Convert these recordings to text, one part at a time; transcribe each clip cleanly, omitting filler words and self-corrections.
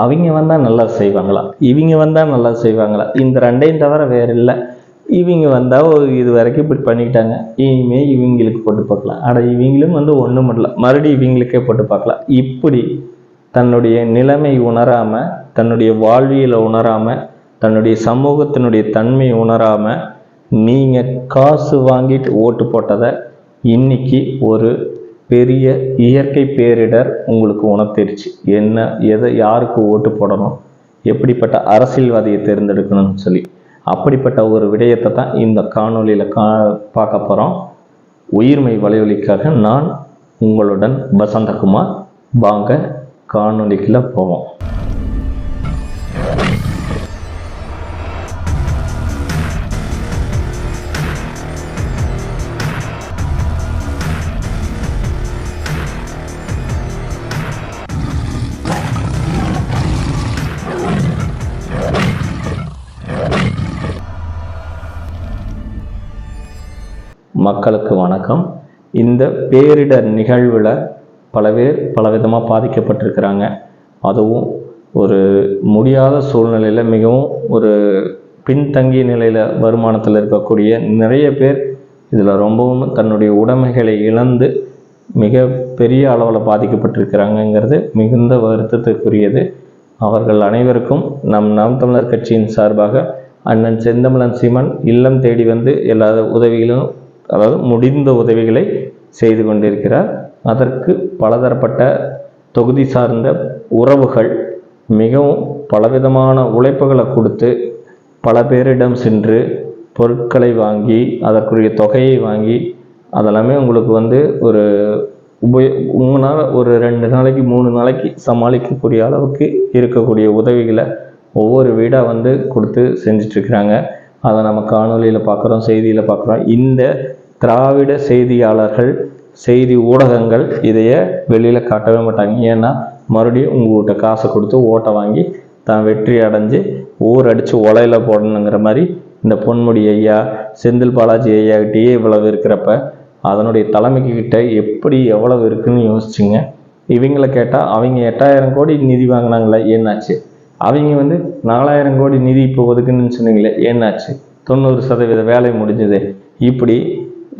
அவங்க வந்தால் நல்லா செய்வாங்களா, இவங்க வந்தால் நல்லா செய்வாங்களா, இந்த ரெண்டையும் தவிர வேறு இல்லை. இவங்க வந்தால் இது வரைக்கும் இப்படி பண்ணிக்கிட்டாங்க, இனிமேல் இவங்களுக்கு போட்டு பார்க்கலாம், இவங்களும் ஒன்றும் பண்ணல, மறுபடியும் இவங்களுக்கே போட்டு பார்க்கலாம். இப்படி தன்னுடைய நிலைமை உணராமல், தன்னுடைய வாழ்வியலை உணராமல், தன்னுடைய சமூகத்தினுடைய தன்மை உணராமல் நீங்கள் காசு வாங்கிட்டு ஓட்டு போட்டதை இன்னைக்கு ஒரு பெரிய இயற்கை பேரிடர் உங்களுக்கு உணர்த்திருச்சு. என்ன, எதை, யாருக்கு ஓட்டு போடணும், எப்படிப்பட்ட அரசியல்வாதியை தேர்ந்தெடுக்கணும்னு சொல்லி. அப்படிப்பட்ட ஒரு விடயத்தை தான் இந்த காணொலியில் பார்க்க போகிறோம். உயிர்மை வலையொலிக்காக நான் உங்களுடன் வசந்தகுமார். வாங்க காணொலிக்குள்ள போவோம். மக்களுக்கு வணக்கம். இந்த பேரிடர் நிகழ்வில் பல பேர் பலவிதமாக பாதிக்கப்பட்டிருக்கிறாங்க. அதுவும் ஒரு முடியாத சூழ்நிலையில், மிகவும் ஒரு பின்தங்கிய நிலையில் வருமானத்தில் இருக்கக்கூடிய நிறைய பேர் இதில் ரொம்பவும் தன்னுடைய உடைமைகளை இழந்து மிக பெரிய அளவில் பாதிக்கப்பட்டிருக்கிறாங்கங்கிறது மிகுந்த வருத்தத்துக்குரியது. அவர்கள் அனைவருக்கும் நாம் தமிழர் கட்சியின் சார்பாக அண்ணன் செந்தமிழன் சீமான் இல்லம் தேடி வந்து எல்லா உதவிகளும், அதாவது முடிந்த உதவிகளை செய்து கொண்டிருக்கிறார். அதற்கு பலதரப்பட்ட தொகுதி சார்ந்த உறவுகள் மிகவும் பலவிதமான உழைப்புகளை கொடுத்து பல பேரிடம் சென்று பொருட்களை வாங்கி, அதற்குரிய தொகையை வாங்கி, அதெல்லாமே உங்களுக்கு ஒரு உங்களால் ஒரு 2 நாளைக்கு 3 நாளைக்கு சமாளிக்கக்கூடிய அளவுக்கு இருக்கக்கூடிய உதவிகளை ஒவ்வொரு வீடாக கொடுத்து செஞ்சிட்ருக்கிறாங்க. அதை நம்ம காணொலியில் பார்க்குறோம், செய்தியில் பார்க்குறோம். இந்த திராவிட செய்தியாளர்கள், செய்தி ஊடகங்கள் இதைய வெளியில் காட்டவே மாட்டாங்க. ஏன்னா மறுபடியும் உங்கள்கிட்ட காசை கொடுத்து ஓட்டை வாங்கி தான் வெற்றி அடைஞ்சு ஊர் அடித்து ஒலையில் போடணுங்கிற மாதிரி இந்த பொன்முடி ஐயா, செந்தில் பாலாஜி ஐயாக்கிட்டேயே இவ்வளவு இருக்கிறப்ப அதனுடைய தலைமைக்கு கிட்ட எப்படி எவ்வளவு இருக்குன்னு யோசிச்சுங்க. இவங்களை கேட்டால் அவங்க 8000 கோடி நிதி வாங்கினாங்களே, என்னாச்சு? அவங்க 4000 கோடி நிதி இப்போ ஒதுக்குன்னு சொன்னீங்களே, என்னாச்சு? 90% வேலை முடிஞ்சது. இப்படி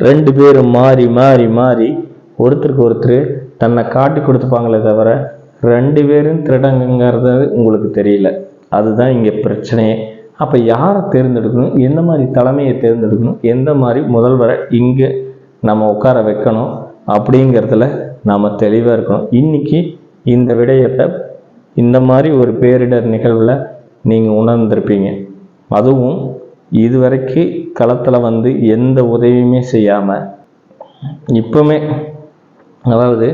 2 பேரும் மாறி மாறி மாறி ஒருத்தருக்கு ஒருத்தர் தன்னை காட்டி கொடுத்துப்பாங்களே தவிர 2 பேரும் திருடங்கிறது உங்களுக்கு தெரியல. அதுதான் இங்கே பிரச்சனையே. அப்போ யாரை தேர்ந்தெடுக்கணும், எந்த மாதிரி தலைமையை தேர்ந்தெடுக்கணும், எந்த மாதிரி முதல்வரை இங்கே நம்ம உட்கார வைக்கணும் அப்படிங்கிறதுல நாம் தெளிவாக இருக்கணும். இன்றைக்கி இந்த விடயத்தை இந்த மாதிரி ஒரு பேரிடர் நிகழ்வில் நீங்கள் உணர்ந்திருப்பீங்க. அதுவும் இதுவரைக்கும் களத்தில் எந்த உதவியுமே செய்யாமல் இப்போமே, அதாவது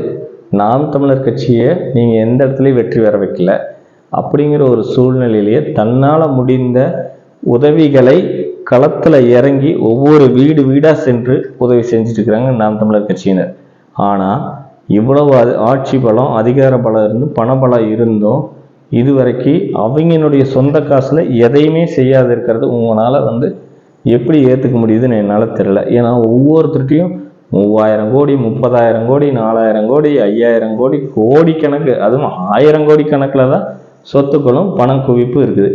நாம் தமிழர் கட்சியை நீங்கள் எந்த இடத்துலையும் வெற்றி பெற வைக்கல அப்படிங்கிற ஒரு சூழ்நிலையிலேயே தன்னால் முடிந்த உதவிகளை களத்தில் இறங்கி ஒவ்வொரு வீடு வீடாக சென்று உதவி செஞ்சுட்ருக்கிறாங்க நாம் தமிழர் கட்சியினர். ஆனால் இவ்வளவு ஆட்சி பலம், அதிகார பலம் இருந்தும், பணபலம் இருந்தும் இதுவரைக்கும் அவங்களுடைய சொந்த காசில் எதையுமே செய்யாது இருக்கிறது உங்களால் எப்படி ஏற்றுக்க முடியுதுன்னு என்னால் தெரியல. ஏன்னா ஒவ்வொருத்தருட்டையும் 3000 கோடி, 30,000 கோடி, 4000 கோடி, 5000 கோடி, கோடிக்கணக்கு, அதுவும் 1000 கோடி கணக்கில் தான் சொத்துக்களும் பணம் குவிப்பு இருக்குது.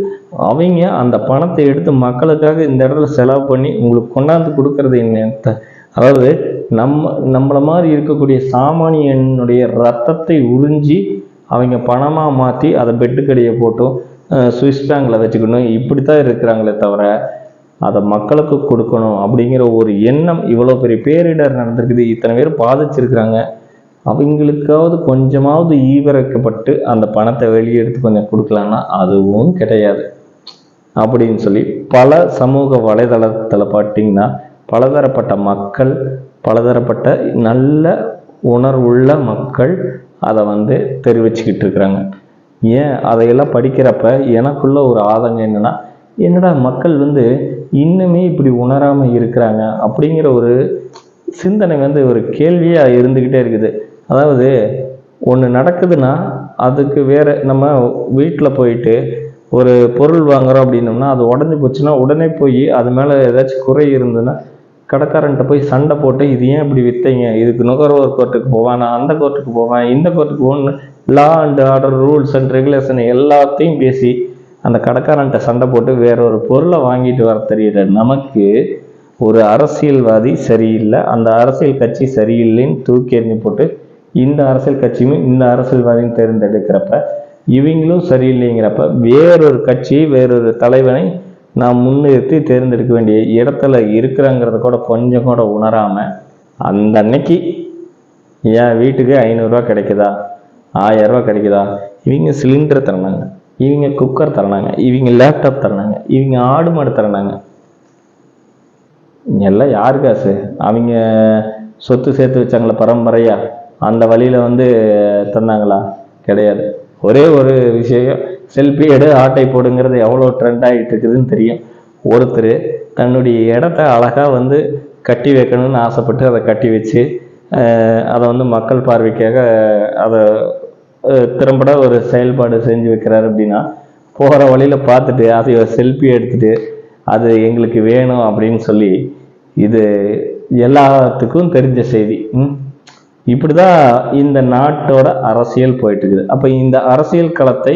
அவங்க அந்த பணத்தை எடுத்து மக்களுக்காக இந்த இடத்துல செலவு பண்ணி உங்களுக்கு கொண்டாந்து கொடுக்கறது என்ன? அதாவது நம்மளை மாதிரி இருக்கக்கூடிய சாமானியனுடைய ரத்தத்தை உறிஞ்சி அவங்க பணமாக மாற்றி அதை பெட்டுக்கடியை போட்டும் சுவிஸ் பேங்கில் வச்சுக்கணும், இப்படி தான் இருக்கிறாங்களே தவிர அதை மக்களுக்கு கொடுக்கணும் அப்படிங்கிற ஒரு எண்ணம். இவ்வளோ பெரிய பேரிடர் நடந்திருக்குது, இத்தனை பேர் பாதிச்சிருக்கிறாங்க, அவங்களுக்காவது கொஞ்சமாவது ஈவிரக்கப்பட்டு அந்த பணத்தை வெளியே எடுத்து கொஞ்சம் கொடுக்கலான்னா அதுவும் கிடையாது அப்படின்னு சொல்லி பல சமூக வலைதளத்தில் பார்த்தீங்கன்னா பலதரப்பட்ட மக்கள், பலதரப்பட்ட நல்ல உணர்வுள்ள மக்கள் அதை தெரிவிச்சுக்கிட்டு இருக்கிறாங்க. ஏன் அதையெல்லாம் படிக்கிறப்ப எனக்குள்ள ஒரு ஆதங்கம் என்னடா மக்கள் இன்னுமே இப்படி உணராமல் இருக்கிறாங்க அப்படிங்கிற ஒரு சிந்தனை ஒரு கேள்வியாக இருந்துக்கிட்டே இருக்குது. அதாவது ஒன்று நடக்குதுன்னா அதுக்கு வேறு, நம்ம வீட்டில் போயிட்டு ஒரு பொருள் வாங்குகிறோம் அப்படின்னோம்னா அது உடஞ்சி போச்சுன்னா உடனே போய் அது மேலே ஏதாச்சும் குறை இருந்ததுன்னா கடைக்காரன்ட்ட போய் சண்டை போட்டு இது ஏன் இப்படி விற்றீங்க, இதுக்கு நுகர்வோர் கோர்ட்டுக்கு போவான், நான் அந்த கோர்ட்டுக்கு போவேன், இந்த கோர்ட்டுக்கு போகணுன்னு law and order rules and regulation எல்லாத்தையும் பேசி அந்த கடைக்காரன்ட்ட சண்டை போட்டு வேற ஒரு பொருளை வாங்கிட்டு வர தெரியுற நமக்கு ஒரு அரசியல்வாதி சரியில்லை, அந்த அரசியல் கட்சி சரியில்லைன்னு தூக்கி எறிஞ்சு போட்டு இந்த அரசியல் கட்சியும் இந்த அரசியல்வாதியும் தேர்ந்தெடுக்கிறப்ப இவங்களும் சரியில்லைங்கிறப்ப வேறொரு கட்சி வேறொரு தலைவனை நாம் முன்னிறுத்தி தேர்ந்தெடுக்க வேண்டிய இடத்துல இருக்கிறாங்கிறத கூட கொஞ்சம் கூட உணராம அந்த அன்னைக்கு என் வீட்டுக்கு 500 கிடைக்குதா, 1000 கிடைக்குதா, இவங்க சிலிண்டர் தரணாங்க, இவங்க குக்கர் தரணாங்க, இவங்க லேப்டாப் தரணாங்க, இவங்க ஆடு மாடு தரணாங்க. எல்லாம் யாரு காசு? அவங்க சொத்து சேர்த்து வச்சாங்களா பரம்பரையா, அந்த வழியில் தந்தாங்களா? கிடையாது. ஒரே ஒரு விஷயம், செல்ஃபி எடு ஆட்டை போடுங்கிறது எவ்வளோ ட்ரெண்ட் ஆகிட்டு இருக்குதுன்னு தெரியும். ஒருத்தர் தன்னுடைய இடத்த அழகாக கட்டி வைக்கணும்னு ஆசைப்பட்டு அதை கட்டி வச்சு அதை மக்கள் பார்வைக்காக அதை திறம்பட ஒரு செயல்பாடு செஞ்சு வைக்கிறாரு அப்படின்னா, போகிற வழியில் பார்த்துட்டு அதை செல்ஃபி எடுத்துட்டு அது எங்களுக்கு வேணும் அப்படின்னு சொல்லி, இது எல்லாத்துக்கும் தெரிஞ்ச செய்தி. இப்படிதான் இந்த நாட்டோட அரசியல் போயிட்டு இருக்குது. அப்போ இந்த அரசியல் களத்தை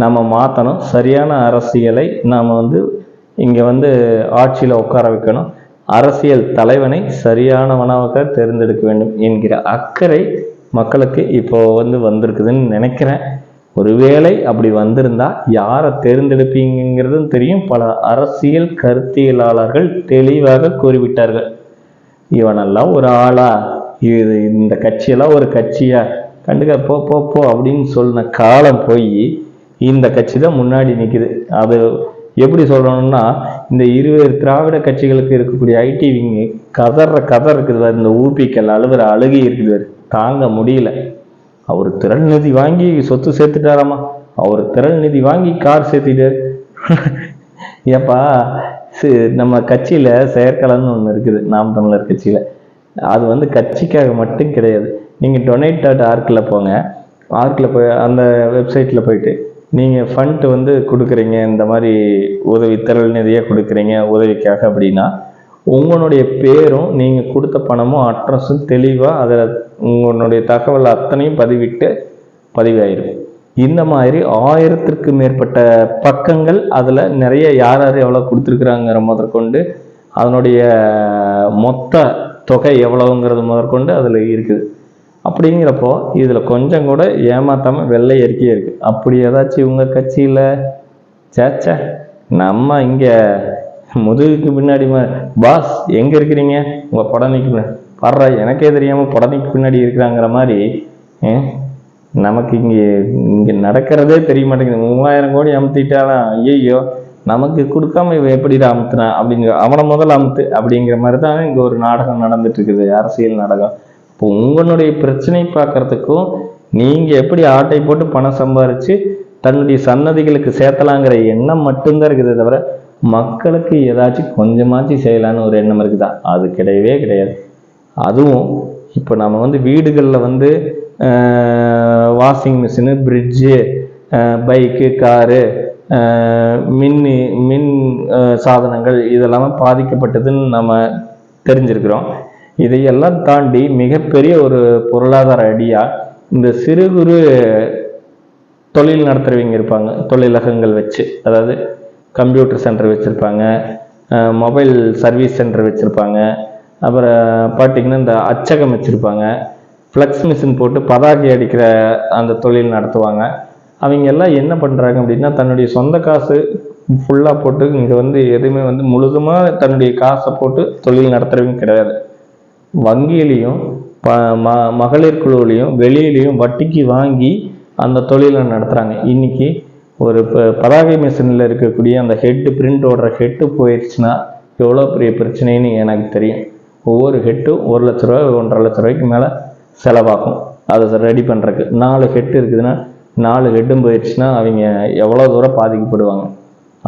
நம்ம மாற்றணும், சரியான அரசியலை நாம் இங்கே ஆட்சியில் உட்கார வைக்கணும், அரசியல் தலைவனை சரியானவனாக தேர்ந்தெடுக்க வேண்டும் என்கிற அக்கறை மக்களுக்கு இப்போ வந்திருக்குதுன்னு நினைக்கிறேன். ஒருவேளை அப்படி வந்திருந்தா யாரை தேர்ந்தெடுப்பீங்கிறதும் தெரியும். பல அரசியல் கருத்தியலாளர்கள் தெளிவாக கூறிவிட்டார்கள். இவனெல்லாம் ஒரு ஆளா, இது இந்த கட்சியெல்லாம் ஒரு கட்சியா, கண்டுக்க போ போ போ அப்படின்னு சொன்ன காலம் போய் இந்த கட்சி தான் முன்னாடி நிற்குது. அது எப்படி சொல்லணும்னா, இந்த 20 திராவிட கட்சிகளுக்கு இருக்கக்கூடிய ஐடி விங்கு கதர் இருக்குது, இந்த ஊபிக்கல் அழுகிற அழுகி இருக்குது, தாங்க முடியல. அவர் திரள் நிதி வாங்கி சொத்து சேர்த்துட்டாராமா, அவர் திரள் நிதி வாங்கி கார் சேர்த்துட்டாரு. ஏப்பா, நம்ம கட்சியில் செயற்கலன்னு ஒன்று இருக்குது, நாம் தமிழர் கட்சியில். அது கட்சிக்காக மட்டும் கிடையாது. நீங்கள் donate.org போங்க, ஆர்க்கில் போய் அந்த வெப்சைட்டில் போயிட்டு நீங்கள் ஃபண்ட் கொடுக்குறீங்க, இந்த மாதிரி உதவி திரள் நிதியாக கொடுக்குறீங்க உதவிக்காக அப்படின்னா, உங்களுடைய பேரும் நீங்கள் கொடுத்த பணமும் அட்ரஸும் தெளிவாக அதில் உங்களுடைய தகவல் அத்தனையும் பதிவாயிரும். இந்த மாதிரி 1000க்கு மேற்பட்ட பக்கங்கள் அதில் நிறைய யார் எவ்வளோ கொடுத்துருக்குறாங்கிற முதற்கொண்டு அதனுடைய மொத்த தொகை எவ்வளவுங்கிறது முதற்கொண்டு அதில் இருக்குது. அப்படிங்கிறப்போ இதில் கொஞ்சம் கூட ஏமாத்தாமல் வெள்ளை அறிக்கையே இருக்குது. அப்படி ஏதாச்சும் உங்கள் கட்சியில் சேச்சா, நம்ம இங்கே முதுகுக்கு பின்னாடி பாஸ் எங்கே இருக்கிறீங்க, உங்கள் புடனைக்கு வர்ற எனக்கே தெரியாமல் புடனைக்கு பின்னாடி இருக்கிறாங்கிற மாதிரி நமக்கு இங்கே நடக்கிறதே தெரிய மாட்டேங்குது. 3000 கோடி அமுத்திட்டாலாம், ஐயோ நமக்கு கொடுக்காம இவன் எப்படிடா அமுத்துனான் அப்படிங்கிற, அவனை முதல்ல அமுத்து அப்படிங்கிற மாதிரி தான் இங்கே ஒரு நாடகம் நடந்துட்டு இருக்குது, அரசியல் நாடகம். இப்போ உங்களுடைய பிரச்சனை பார்க்கறதுக்கும் நீங்கள் எப்படி ஆட்டை போட்டு பணம் சம்பாரித்து தன்னுடைய சன்னதிகளுக்கு சேர்த்தலாங்கிற எண்ணம் மட்டும்தான் இருக்குது, தவிர மக்களுக்கு ஏதாச்சும் கொஞ்சமாச்சும் செய்யலான்னு ஒரு எண்ணம் இருக்குதா? அது கிடையவே கிடையாது. அதுவும் இப்போ நம்ம வீடுகளில் washing machine, fridge, bike, car, மின் சாதனங்கள் இதெல்லாமே பாதிக்கப்பட்டதுன்னு நம்ம தெரிஞ்சிருக்கிறோம். இதையெல்லாம் தாண்டி மிகப்பெரிய ஒரு பொருளாதார அடியாக இந்த சிறு குறு தொழில் நடத்துகிறவங்க இருப்பாங்க, தொழிலகங்கள் வச்சு, அதாவது கம்ப்யூட்டர் சென்டர் வச்சுருப்பாங்க, மொபைல் சர்வீஸ் சென்டர் வச்சுருப்பாங்க, அப்புறம் பார்த்திங்கன்னா இந்த அச்சகம் வச்சுருப்பாங்க, ஃப்ளக்ஸ் மிஷின் போட்டு பதாகை அடிக்கிற அந்த தொழில் நடத்துவாங்க. அவங்க எல்லாம் என்ன பண்ணுறாங்க அப்படின்னா, தன்னுடைய சொந்த காசு ஃபுல்லாக போட்டு இங்கே எதுவுமே முழுதுமாக தன்னுடைய காசை போட்டு தொழில் நடத்துகிறவங்க கிடையாது. வங்கியிலையும் மகளிர் குழுவிலையும் வெளியிலையும் வட்டிக்கு வாங்கி அந்த தொழிலை நடத்துகிறாங்க. இன்றைக்கி ஒரு பதாகை மிஷினில் இருக்கக்கூடிய அந்த ஹெட்டு, பிரிண்ட் ஓடுற ஹெட்டு போயிடுச்சுன்னா எவ்வளோ பெரிய பிரச்சனைன்னு எனக்கு தெரியும். ஒவ்வொரு ஹெட்டும் 1 லட்ச ரூபா 1.5 லட்ச ரூபாய்க்கு மேலே செலவாகும் அதை ரெடி பண்ணுறதுக்கு. 4 ஹெட்டு இருக்குதுன்னா 4 ஹெட்டும் போயிடுச்சுன்னா அவங்க எவ்வளோ தூரம் பாதிக்கப்படுவாங்க.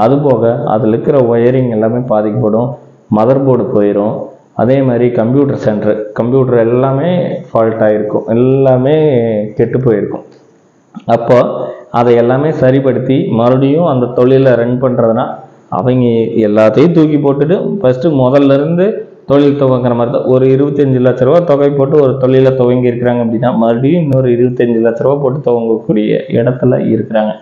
அதுபோக அதில் இருக்கிற ஒயரிங் எல்லாமே பாதிக்கப்படும், மதர் போர்டு போயிடும். அதே மாதிரி கம்ப்யூட்டர் எல்லாமே ஃபால்ட் ஆகிருக்கும், எல்லாமே கெட்டு போயிருக்கும். அப்போ அதை எல்லாமே சரிப்படுத்தி மறுபடியும் அந்த தொழிலை ரன் பண்ணுறதுனா அவங்க எல்லாத்தையும் தூக்கி போட்டுட்டு ஃபஸ்ட்டு முதல்ல இருந்து தொழில் துவங்குற மாதிரி தான். ஒரு 25 லட்ச ரூபா தொகை போட்டு ஒரு தொழிலை துவங்கி இருக்கிறாங்க அப்படின்னா மறுபடியும் இன்னொரு 25 லட்ச ரூபா போட்டு துவங்கக்கூடிய இடத்துல இருக்கிறாங்க.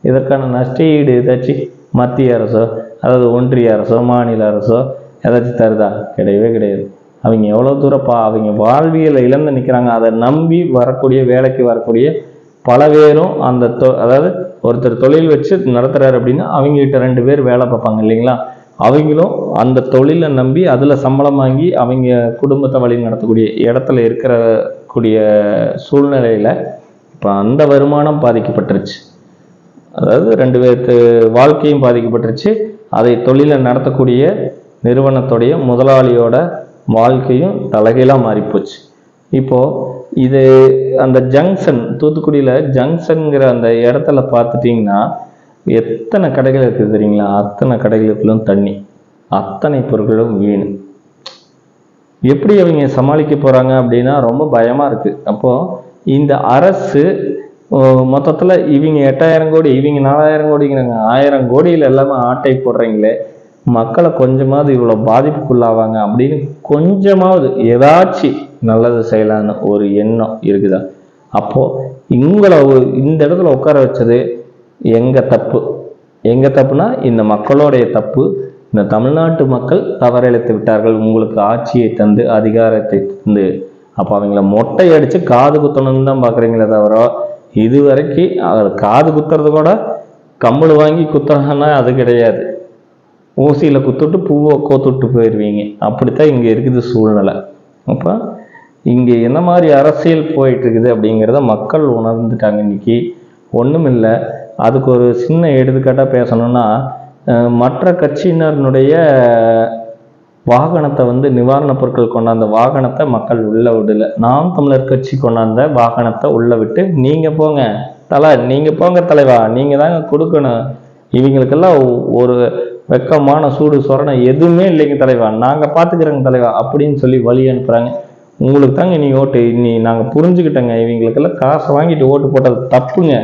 இதற்கான நஷ்ட ஈடு ஏதாச்சும் மத்திய அரசோ, அதாவது ஒன்றிய அரசோ, மாநில அரசோ ஏதாச்சும் தருதா? கிடையவே கிடையாது. அவங்க எவ்வளோ தூரப்பா அவங்க வாழ்வியலை இழந்து நிற்கிறாங்க. அதை நம்பி வரக்கூடிய வேலைக்கு வரக்கூடிய பல பேரும் அந்த அதாவது ஒருத்தர் தொழில் வச்சு நடத்துறாரு அப்படின்னா அவங்ககிட்ட 2 பேர் வேலை பார்ப்பாங்க இல்லைங்களா? அவங்களும் அந்த தொழிலை நம்பி அதில் சம்பளம் வாங்கி அவங்க குடும்பத்தை வழி நடத்தக்கூடிய இடத்துல இருக்கக்கூடிய சூழ்நிலையில் இப்போ அந்த வருமானம் பாதிக்கப்பட்டுருச்சு. அதாவது 2 பேருக்கு வாழ்க்கையும் பாதிக்கப்பட்டுருச்சு. அதை தொழிலை நடத்தக்கூடிய நிறுவனத்துடைய முதலாளியோட வாழ்க்கையும் தலைகீழாக மாறிப்போச்சு. இப்போது இது அந்த ஜங்ஷன், தூத்துக்குடியில் ஜங்ஷனுங்கிற அந்த இடத்துல பார்த்துட்டிங்கன்னா எத்தனை கடைகள் இருக்குது தெரியுங்களா? அத்தனை கடைகளுக்குள்ளும் தண்ணி, அத்தனை பொருட்களும் வீண். எப்படி அவங்க சமாளிக்க போகிறாங்க அப்படின்னா ரொம்ப பயமாக இருக்குது. அப்போது இந்த அரசு மொத்தத்தில் இவங்க 8000 கோடி, இவங்க 4000 கோடிங்கிறாங்க. 1000 கோடியில் எல்லாமே ஆட்டை போடுறீங்களே, மக்களை கொஞ்சமாவது இவ்வளோ பாதிப்புக்குள்ளாவாங்க அப்படின்னு கொஞ்சமாவது ஏதாச்சும் நல்லது செய்யலான்னு ஒரு எண்ணம் இருக்குதா? அப்போது இவங்களை இந்த இடத்துல உட்கார வச்சது எங்கள் தப்பு. எங்கள் தப்புனா இந்த மக்களுடைய தப்பு. இந்த தமிழ்நாட்டு மக்கள் தவறிழைத்து விட்டார்கள் உங்களுக்கு ஆட்சியை தந்து, அதிகாரத்தை தந்து. அப்போ அவங்கள மொட்டை அடித்து காது குத்தணும்னு தான் பார்க்குறீங்களே தவிர, இது வரைக்கும் காது குத்துறது கூட கம்மல் வாங்கி குத்துறாங்கன்னா அது கிடையாது. ஊசியில் குத்துட்டு பூவை கோத்துட்டு போயிடுவீங்க. அப்படித்தான் இங்கே இருக்குது சூழ்நிலை. அப்போ இங்கே என்ன மாதிரி அரசியல் போயிட்டு இருக்குது அப்படிங்கிறத மக்கள் உணர்ந்துட்டாங்க. இன்னைக்கு ஒன்றும் இல்லை. அதுக்கு ஒரு சின்ன எடுத்துக்காட்டாக பேசணும்னா, மற்ற கட்சியினருடைய வாகனத்தை நிவாரணப் பொருட்கள் கொண்டாந்த வாகனத்தை மக்கள் உள்ள விடல. நாம் தமிழர் கட்சி கொண்டாந்த வாகனத்தை உள்ள விட்டு நீங்கள் போங்க நீங்கள் போங்க தலைவா, நீங்கள் தாங்க கொடுக்கணும், இவங்களுக்கெல்லாம் ஒரு வெக்கமான சூடு சொரணை எதுவுமே இல்லைங்க தலைவா, நாங்கள் பார்த்துக்கிறோங்க தலைவா அப்படின்னு சொல்லி வழி அனுப்புகிறாங்க. உங்களுக்கு தாங்க நீ ஓட்டு, நாங்கள் புரிஞ்சுக்கிட்டோங்க, இவங்களுக்கெல்லாம் காசை வாங்கிட்டு ஓட்டு போட்டது தப்புங்க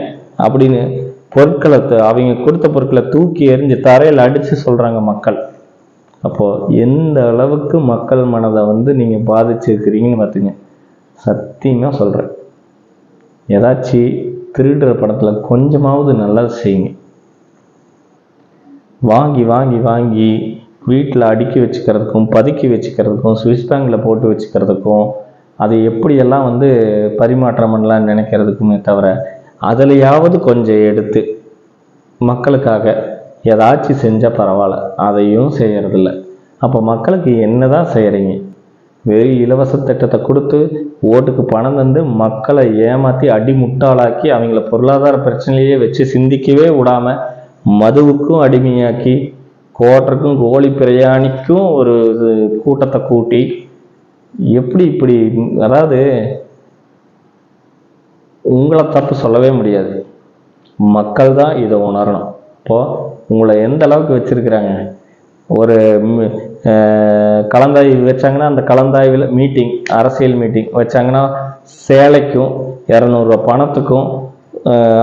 அப்படின்னு பொருட்களை அவங்க கொடுத்த பொருட்களை தூக்கி எறிஞ்சு தரையில் அடித்து சொல்கிறாங்க மக்கள். அப்போது எந்த அளவுக்கு மக்கள் மனதை நீங்கள் பாதிச்சிருக்கிறீங்கன்னு பார்த்துங்க. சத்தியமாக சொல்கிறேன், ஏதாச்சும் திருடுற படத்தில் கொஞ்சமாவது நல்லா செய்யுங்க. வாங்கி வாங்கி வாங்கி வீட்டில் அடுக்கி வச்சுக்கிறதுக்கும் பதுக்கி வச்சுக்கிறதுக்கும் சுவிஸ் பேங்கில் போட்டு வச்சுக்கிறதுக்கும் அதை எப்படியெல்லாம் பரிமாற்றம் பண்ணலான்னு நினைக்கிறதுக்குமே தவிர, அதிலையாவது கொஞ்சம் எடுத்து மக்களுக்காக ஏதாச்சும் செஞ்சால் பரவாயில்ல, அதையும் செய்யறதில்ல. அப்போ மக்களுக்கு என்ன தான் செய்கிறீங்க? வெறும் இலவச திட்டத்தை கொடுத்து ஓட்டுக்கு பணம் தந்து மக்களை ஏமாற்றி அடிமுட்டாளாக்கி அவங்கள பொருளாதார பிரச்சனையிலேயே வச்சு சிந்திக்கவே விடாமல் மதுவுக்கும் அடிமையாக்கி கோட்டருக்கும் கோழி பிரயாணிக்கும் ஒரு கூட்டத்தை கூட்டி எப்படி இப்படி, அதாவது உங்களை தப்பு சொல்லவே முடியாது, மக்கள் தான் இதை உணரணும். இப்போது உங்களை எந்த அளவுக்கு வச்சுருக்கிறாங்க, ஒரு கலந்தாய்வு வச்சாங்கன்னா அந்த கலந்தாய்வில் மீட்டிங், அரசியல் மீட்டிங் வச்சாங்கன்னா சேலைக்கும் 200 ரூபா பணத்துக்கும்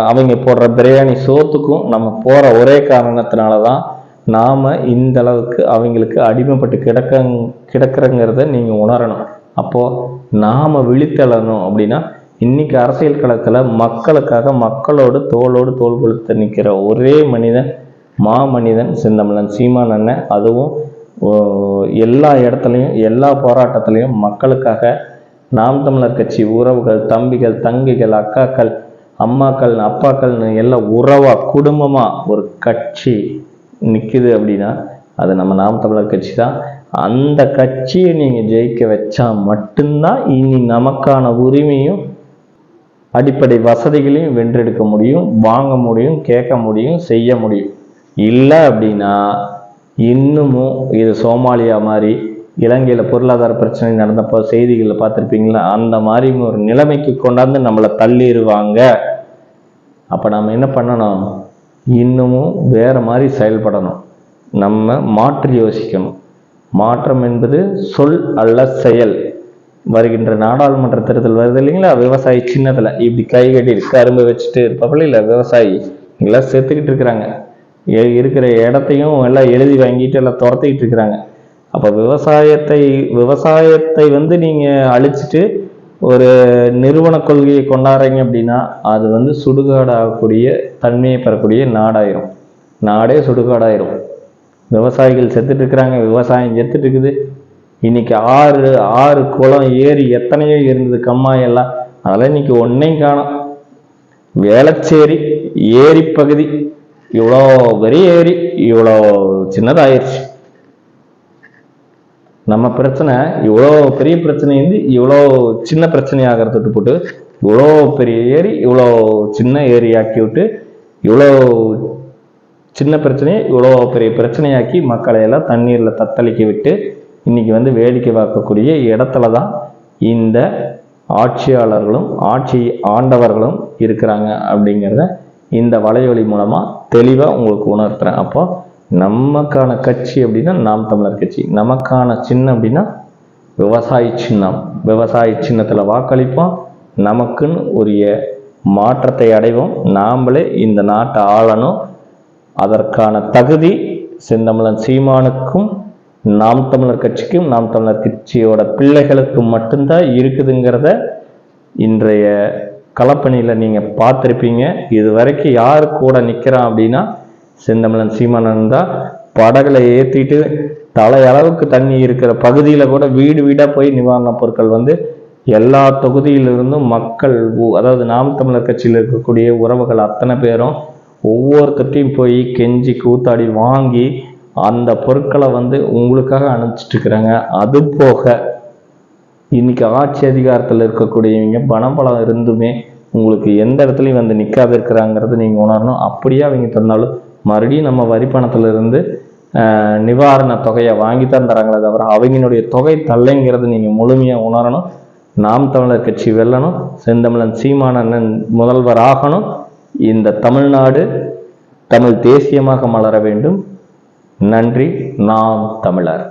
அவங்க போடுற பிரியாணி சோத்துக்கும் நம்ம போகிற ஒரே காரணத்தினால தான் நாம் இந்த அளவுக்கு அவங்களுக்கு அடிமைப்பட்டு கிடக்கிறங்கிறத நீங்கள் உணரணும். அப்போது நாம் விழித்தெழணும். அப்படின்னா இன்னைக்கு அரசியல் களத்தில் மக்களுக்காக மக்களோடு தோளோடு தோள் கொடுத்து நிற்கிற ஒரே மனிதன் மாமனிதன் செந்தமிழன் சீமான் அண்ணன். அதுவும் எல்லா இடத்துலையும் எல்லா போராட்டத்திலையும் மக்களுக்காக நாம் தமிழர் கட்சி உறவுகள், தம்பிகள், தங்கைகள், அக்காக்கள், அம்மாக்கள், அப்பாக்கள்னு எல்லாம் உறவாக குடும்பமாக ஒரு கட்சி நிற்குது அப்படின்னா அது நம்ம நாம் தமிழர் கட்சி தான். அந்த கட்சியை நீங்கள் ஜெயிக்க வச்சா மட்டும்தான் இனி நமக்கான உரிமையும் அடிப்படை வசதிகளையும் வென்றெடுக்க முடியும், வாங்க முடியும், கேட்க முடியும், செய்ய முடியும். இல்லை அப்படின்னா இன்னமும் இது சோமாலியா மாதிரி இலங்கையில் பொருளாதார பிரச்சனை நடந்தப்போ செய்திகளில் பார்த்துருப்பீங்களா, அந்த மாதிரி ஒரு நிலைமைக்கு கொண்டாந்து நம்மளை தள்ளிடுவாங்க. அப்போ நம்ம என்ன பண்ணணும்? இன்னமும் வேறு மாதிரி செயல்படணும். நம்ம மாற்றி யோசிக்கணும். மாற்றம் என்பது சொல் அல்ல செயல். வருகின்ற நாடாளுமன்ற தேர்தல் வருது இல்லைங்களா, விவசாயி சின்னத்தில் இப்படி கை கட்டி கரும்பு வச்சுட்டு இருப்பாப்புல இல்லை, விவசாயி எல்லாம் செத்துக்கிட்டு இருக்கிறாங்க, இருக்கிற இடத்தையும் எல்லாம் எழுதி வாங்கிட்டு எல்லாம் துரத்திக்கிட்டு இருக்கிறாங்க. அப்போ விவசாயத்தை வந்து நீங்கள் அழிச்சிட்டு ஒரு நிறுவன கொள்கையை கொண்டாடுறீங்க அப்படின்னா அது வந்து சுடுகாடாகக்கூடிய தன்மையை பெறக்கூடிய நாடாயிரும். நாடே சுடுகாடாயிரும். விவசாயிகள் செத்துட்டு இருக்கிறாங்க, விவசாயம் செத்துட்டு இருக்குது. இன்னைக்கு ஆறு குளம் ஏரி எத்தனையோ இருந்தது, கம்மாயெல்லாம், அதெல்லாம் இன்னைக்கு ஒன்னையும் காணும். வேளச்சேரி ஏரி பகுதி இவ்வளோ பெரிய ஏரி இவ்வளோ சின்னதாயிருச்சு. நம்ம பிரச்சனை இவ்வளோ பெரிய பிரச்சனை வந்து இவ்வளோ சின்ன பிரச்சனை ஆகிறதுட்டு போட்டு இவ்வளோ பெரிய ஏரி இவ்வளோ சின்ன ஏரி ஆக்கி விட்டு இவ்வளோ சின்ன பிரச்சனையை இவ்வளோ பெரிய பிரச்சனையாக்கி மக்களை எல்லாம் தண்ணீரில் தத்தளிக்க விட்டு இன்னைக்கு வந்து வேடிக்கை பார்க்கக்கூடிய இடத்துல தான் இந்த ஆட்சியாளர்களும் ஆட்சி ஆண்டவர்களும் இருக்கிறாங்க அப்படிங்கிறத இந்த வலையொலி மூலமாக தெளிவாக உங்களுக்கு உணர்த்துறேன். அப்போ நமக்கான கட்சி அப்படின்னா நாம் தமிழர் கட்சி, நமக்கான சின்னம் அப்படின்னா விவசாய சின்னம். விவசாய சின்னத்தில் வாக்களிப்போம், நமக்குன்னு உரிய மாற்றத்தை அடைவோம், நாம்ளே இந்த நாட்டை ஆளணும். அதற்கான தகுதி செந்தமிழன் சீமானுக்கும் நாம் தமிழர் கட்சிக்கும் நாம் தமிழர் கட்சியோட பிள்ளைகளுக்கும் மட்டும்தான் இருக்குதுங்கிறத இன்றைய களப்பணியில் நீங்கள் பார்த்துருப்பீங்க. இது வரைக்கும் யார் கூட நிற்கிறான் அப்படின்னா செந்தமிழன் சீமானன் தான். படகுல ஏற்றிட்டு தலையளவுக்கு தண்ணி இருக்கிற பகுதியில் கூட வீடு வீடாக போய் நிவாரணப் பொருட்கள் வந்து எல்லா தொகுதியிலிருந்தும் மக்கள், அதாவது நாம் தமிழர் கட்சியில் இருக்கக்கூடிய உறவுகள் அத்தனை பேரும் ஒவ்வொருத்தையும் போய் கெஞ்சி கூத்தாடி வாங்கி அந்த பொருட்களை வந்து உங்களுக்காக அனுப்பிச்சிட்டு இருக்கிறாங்க. அது போக இன்னைக்கு ஆட்சி அதிகாரத்தில் இருக்கக்கூடியவங்க பணபலம் இருந்துமே உங்களுக்கு எந்த இடத்துலையும் வந்து நிற்காது இருக்கிறாங்கிறது நீங்கள் உணரணும். அப்படியே அவங்க தந்தாலும் மறுபடியும் நம்ம வரி பணத்திலிருந்து நிவாரண தொகையை வாங்கி தான் தராங்களே தவிர அவங்களுடைய தொகை தள்ளைங்கிறது நீங்கள் முழுமையாக உணரணும். நாம் தமிழர் கட்சி வெல்லணும், செந்தமிழன் சீமானன் முதல்வர் ஆகணும், இந்த தமிழ்நாடு தமிழ் தேசியமாக மலர வேண்டும். நன்றி. நாம் தமிழர்.